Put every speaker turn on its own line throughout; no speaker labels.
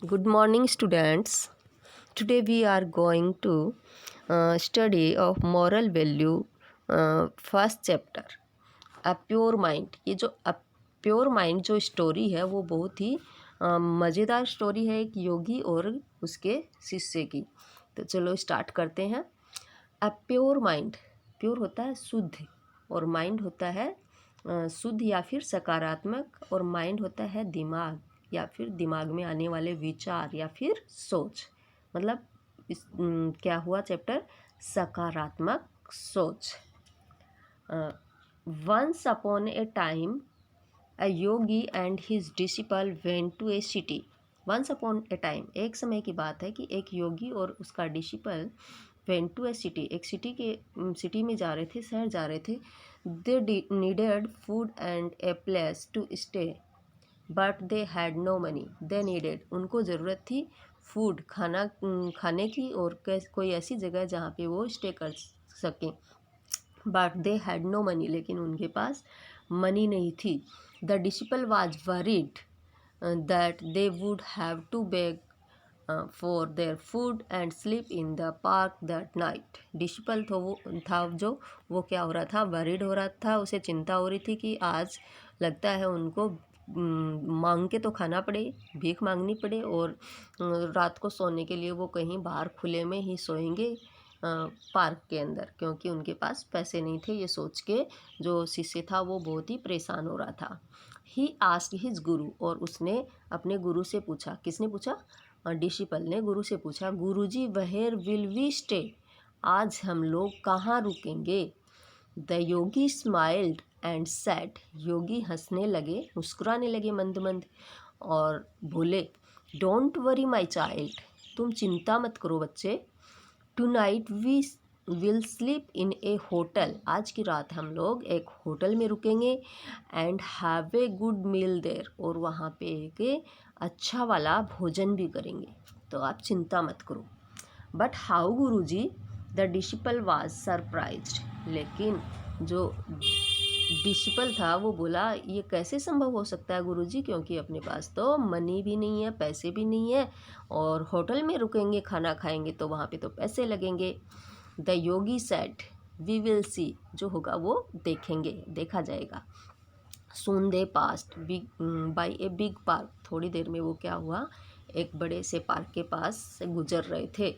Good morning, students. Today we are going to study of moral value first chapter. A pure mind. ये जो a pure mind जो story है वो बहुत ही मज़ेदार स्टोरी है एक योगी और उसके शिष्य की। तो चलो स्टार्ट करते हैं। A pure mind. प्योर होता है शुद्ध और माइंड होता है शुद्ध या फिर सकारात्मक, और माइंड होता है दिमाग या फिर दिमाग में आने वाले विचार या फिर सोच। मतलब क्या हुआ चैप्टर, सकारात्मक सोच। Once upon a time a yogi and his disciple went to a city. Once upon a time, एक समय की बात है कि एक योगी और उसका disciple went to a city, एक सिटी में जा रहे थे, शहर जा रहे थे। They needed food and a place to stay but they had no money. They needed, उनको ज़रूरत थी फूड, खाने की, और कोई ऐसी जगह जहाँ पे वो स्टे कर सकें। But they had no money, लेकिन उनके पास मनी नहीं थी। The disciple was worried that they would have to beg for their food and sleep in the park that night. Disciple तो वो था जो वो क्या हो रहा था, वरीड हो रहा था, उसे चिंता हो रही थी कि आज लगता है उनको मांग के तो खाना पड़े, भीख मांगनी पड़े, और रात को सोने के लिए वो कहीं बाहर खुले में ही सोएंगे पार्क के अंदर, क्योंकि उनके पास पैसे नहीं थे। ये सोच के जो शिष्य था वो बहुत ही परेशान हो रहा था। ही आस्क्ड हिज गुरु, और उसने अपने गुरु से पूछा। किसने पूछा? डिसिपल ने गुरु से पूछा, guruji where will we stay, आज हम लोग कहाँ रुकेंगे? The yogi smiled and said, योगी हंसने लगे, मुस्कुराने लगे मंद मंद, और बोले, डोंट वरी माई चाइल्ड, तुम चिंता मत करो बच्चे। Tonight we will sleep in a hotel, आज की रात हम लोग एक होटल में रुकेंगे। And have a good meal there, और वहाँ पे एक अच्छा वाला भोजन भी करेंगे, तो आप चिंता मत करो। But how Guruji, the disciple was surprised, लेकिन जो डिसिपल था वो बोला, ये कैसे संभव हो सकता है गुरुजी, क्योंकि अपने पास तो मनी भी नहीं है, पैसे भी नहीं है, और होटल में रुकेंगे, खाना खाएंगे तो वहाँ पे तो पैसे लगेंगे। The yogi said, we will see, जो होगा वो देखेंगे, देखा जाएगा। Soon they passed big by a big park, थोड़ी देर में वो क्या हुआ, एक बड़े से पार्क के पास से गुजर रहे थे,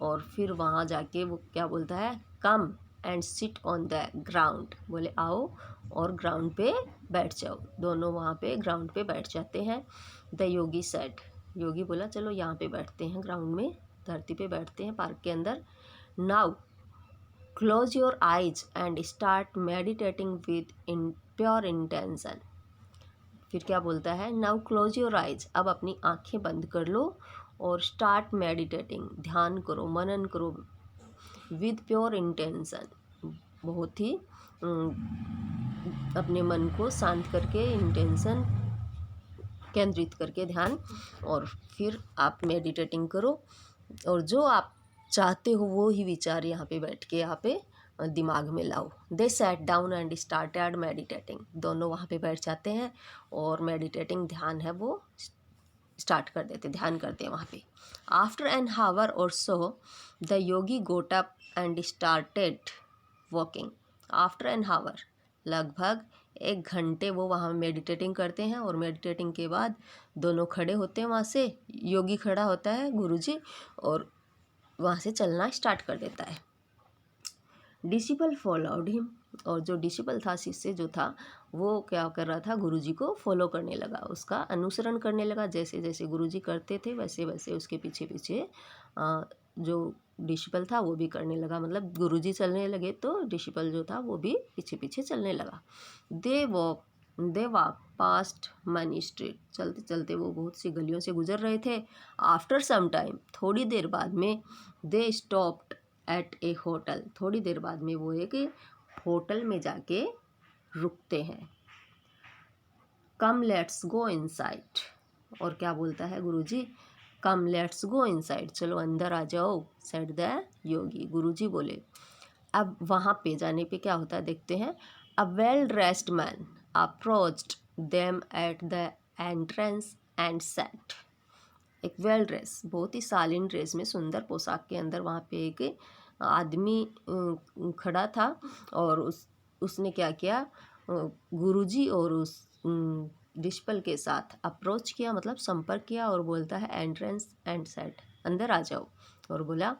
और फिर वहाँ जाके वो क्या बोलता है, come and sit on the ground, बोले आओ और ग्राउंड पे बैठ जाओ। दोनों वहाँ पे ग्राउंड पे बैठ जाते हैं। द योगी सेड, योगी बोला चलो यहाँ पे बैठते हैं, ग्राउंड में धरती पे बैठते हैं पार्क के अंदर। Now close your eyes and start meditating with in pure intention. फिर क्या बोलता है, नाउ क्लोज योर आइज, अब अपनी आंखें बंद कर लो और स्टार्ट मेडिटेटिंग, ध्यान करो, मनन करो, विद प्योर इंटेंशन, बहुत ही अपने मन को शांत करके, इंटेंशन केंद्रित करके ध्यान, और फिर आप मेडिटेटिंग करो, और जो आप चाहते हो वो ही विचार यहाँ पे बैठ के यहाँ पे दिमाग में लाओ। They sat down and started meditating, दोनों वहाँ पे बैठ जाते हैं और मेडिटेटिंग, ध्यान है वो स्टार्ट कर देते, ध्यान करते हैं वहाँ पे। After an hour or so the yogi got up and started walking. After an hour, लगभग 1 घंटे वो वहाँ मेडिटेटिंग करते हैं, और मेडिटेटिंग के बाद दोनों खड़े होते हैं वहाँ से, योगी खड़ा होता है गुरुजी, और वहाँ से चलना स्टार्ट कर देता है। डिसिपल फॉलोड हिम, और जो डिसिपल था, शिष्य जो था, वो क्या कर रहा था, गुरुजी को फॉलो करने लगा, उसका अनुसरण करने लगा, जैसे जैसे गुरुजी करते थे वैसे वैसे उसके पीछे पीछे जो डिसिपल था वो भी करने लगा। मतलब गुरुजी चलने लगे तो डिसिपल जो था वो भी पीछे पीछे चलने लगा। They walk past money street, चलते चलते वो बहुत सी गलियों से गुजर रहे थे। आफ्टर सम टाइम, थोड़ी देर बाद में, they stopped at A hotel, थोड़ी देर बाद में वो एक होटल में जाके रुकते हैं। कम लेट्स गो इनसाइड, और क्या बोलता है गुरुजी, कम लेट्स गो इनसाइड, चलो अंदर आ जाओ, सेड द योगी, गुरुजी बोले। अब वहाँ पे जाने पे क्या होता है देखते हैं। A well dressed man approached them at the entrance and set, एक वेल ड्रेस, बहुत ही शालीन ड्रेस में, सुंदर पोशाक के अंदर वहाँ पे एक आदमी खड़ा था। और उसने क्या किया, गुरुजी और उस डिशपल के साथ अप्रोच किया, मतलब संपर्क किया, और बोलता है एंट्रेंस एंड सेट, अंदर आ जाओ। और बोला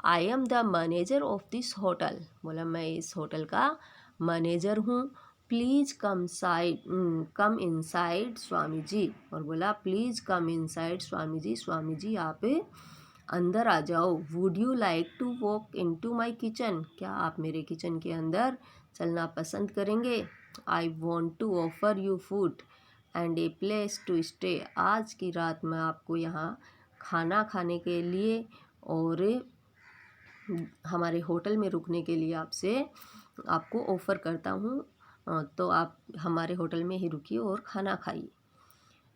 I am the manager of this hotel, बोला मैं इस होटल का मैनेजर हूँ, please come inside Swami ji. और बोला please come inside Swami ji, Swami ji आप अंदर आ जाओ। Would you like to walk into my kitchen, क्या आप मेरे किचन के अंदर चलना पसंद करेंगे। I want to offer you food and a place to stay, आज की रात मैं आपको यहाँ खाना खाने के लिए और हमारे होटल में रुकने के लिए आपको ऑफ़र करता हूँ, तो आप हमारे होटल में ही रुकिए और खाना खाइए।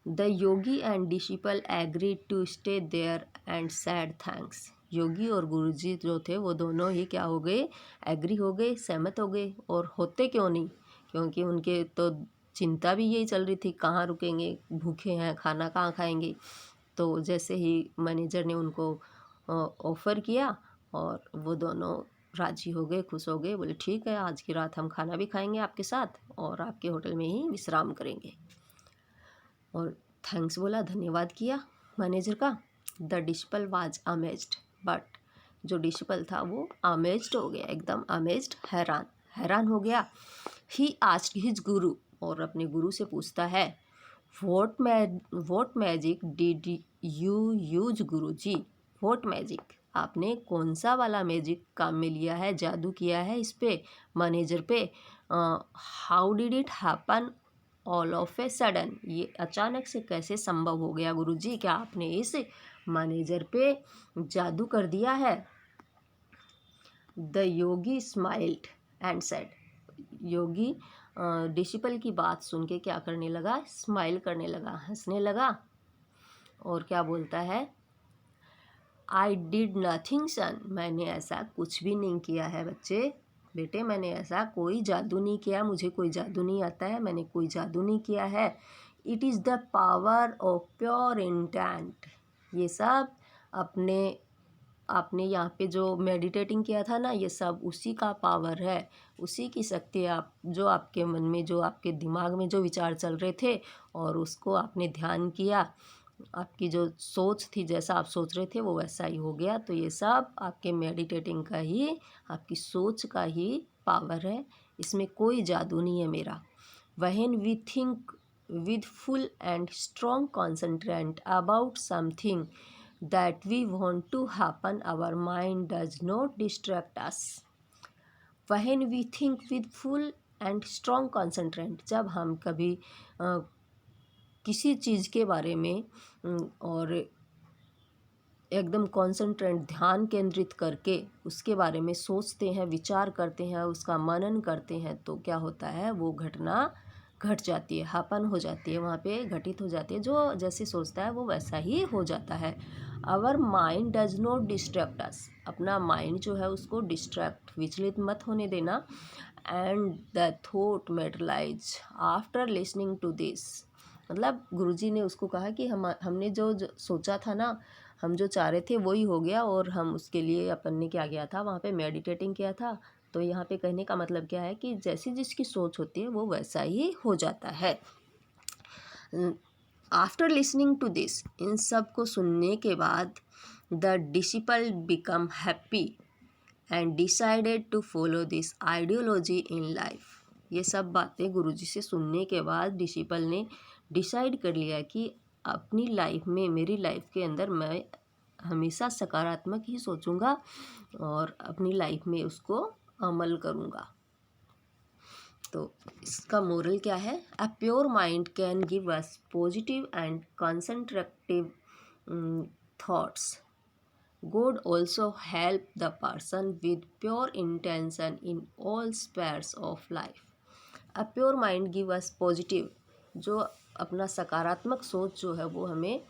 The yogi and disciple agreed to stay there and said thanks, योगी और गुरुजी जो थे वो दोनों ही क्या हो गए, एग्री हो गए, सहमत हो गए। और होते क्यों नहीं, क्योंकि उनके तो चिंता भी यही चल रही थी, कहाँ रुकेंगे, भूखे हैं, खाना कहाँ खाएंगे। तो जैसे ही मैनेजर ने उनको ऑफ़र किया और वो दोनों राजी हो गए, खुश हो गए, बोले ठीक है आज की रात हम खाना भी खाएंगे आपके साथ और आपके होटल में ही विश्राम करेंगे। और थैंक्स बोला, धन्यवाद किया मैनेजर का। द डिशपल वाज अमेज्ड, बट जो डिशपल था वो अमेज्ड हो गया, एकदम अमेज्ड, हैरान हो गया। ही आस्क्ड हिज गुरु, और अपने गुरु से पूछता है what magic did you use Guru ji, what magic, आपने कौन सा वाला मैजिक काम में लिया है, जादू किया है इस पे, मैनेजर पे। How did it happen all of a sudden, ये अचानक से कैसे संभव हो गया गुरुजी, क्या आपने इस मैनेजर पे जादू कर दिया है। The yogi smiled and said, Yogi disciple की बात सुन के क्या करने लगा, स्माइल करने लगा, हंसने लगा। और क्या बोलता है, आई डिड नथिंग सन, मैंने ऐसा कुछ भी नहीं किया है बच्चे, बेटे मैंने ऐसा कोई जादू नहीं किया, मुझे कोई जादू नहीं आता है, मैंने कोई जादू नहीं किया है। It is the power of pure intent, ये सब अपने आपने यहाँ पे जो मेडिटेटिंग किया था ना, ये सब उसी का पावर है, उसी की शक्ति है। आप जो आपके मन में, जो आपके दिमाग में जो विचार चल रहे थे और उसको आपने ध्यान किया, आपकी जो सोच थी, जैसा आप सोच रहे थे वो वैसा ही हो गया। तो ये सब आपके मेडिटेटिंग का ही, आपकी सोच का ही पावर है, इसमें कोई जादू नहीं है मेरा। When we think with full and strong concentrate about something that we want to happen, our mind does not distract us. When we think with full and strong concentrate, जब हम कभी किसी चीज़ के बारे में और एकदम कॉन्सेंट्रेट, ध्यान केंद्रित करके उसके बारे में सोचते हैं, विचार करते हैं, उसका मनन करते हैं, तो क्या होता है, वो घटना घट जाती है, हापन हो जाती है, वहाँ पे घटित हो जाती है। जो जैसे सोचता है वो वैसा ही हो जाता है। Our mind does not distract us, अपना माइंड जो है उसको डिस्ट्रैक्ट, विचलित मत होने देना। And the thought materialise after listening to this, मतलब गुरुजी ने उसको कहा कि हमने जो सोचा था ना, हम जो चाह रहे थे वही हो गया, और हम उसके लिए अपन ने क्या किया था, वहाँ पे मेडिटेटिंग किया था। तो यहाँ पे कहने का मतलब क्या है कि जैसी जिसकी सोच होती है वो वैसा ही हो जाता है। आफ्टर लिसनिंग टू दिस, इन सब को सुनने के बाद, the disciple become happy and decided to follow this ideology in life. ये सब बातें गुरुजी से सुनने के बाद डिसिपल ने डिसाइड कर लिया कि अपनी लाइफ में, मेरी लाइफ के अंदर मैं हमेशा सकारात्मक ही सोचूंगा और अपनी लाइफ में उसको अमल करूंगा। तो इसका मोरल क्या है, a pure mind can give us positive and constructive thoughts. God also help the person with pure intention in all spheres of life. A pure mind give us positive, जो अपना सकारात्मक सोच जो है वो हमें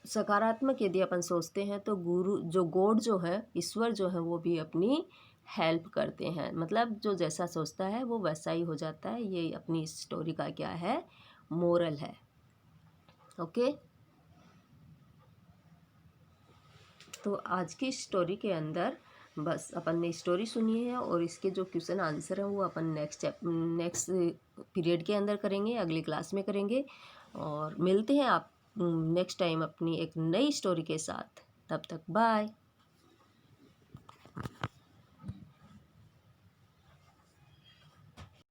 सकारात्मक यदि अपन सोचते हैं तो गुरु जो गॉड जो है, ईश्वर जो है, वो भी अपनी हेल्प करते हैं। मतलब जो जैसा सोचता है वो वैसा ही हो जाता है। ये अपनी स्टोरी का क्या है, मोरल है। ओके। तो आज की स्टोरी के अंदर बस अपन ने स्टोरी सुनी है और इसके जो क्वेश्चन आंसर हैं वो अपन नेक्स्ट पीरियड के अंदर करेंगे, अगली क्लास में करेंगे। और मिलते हैं आप नेक्स्ट टाइम अपनी एक नई स्टोरी के साथ। तब तक बाय।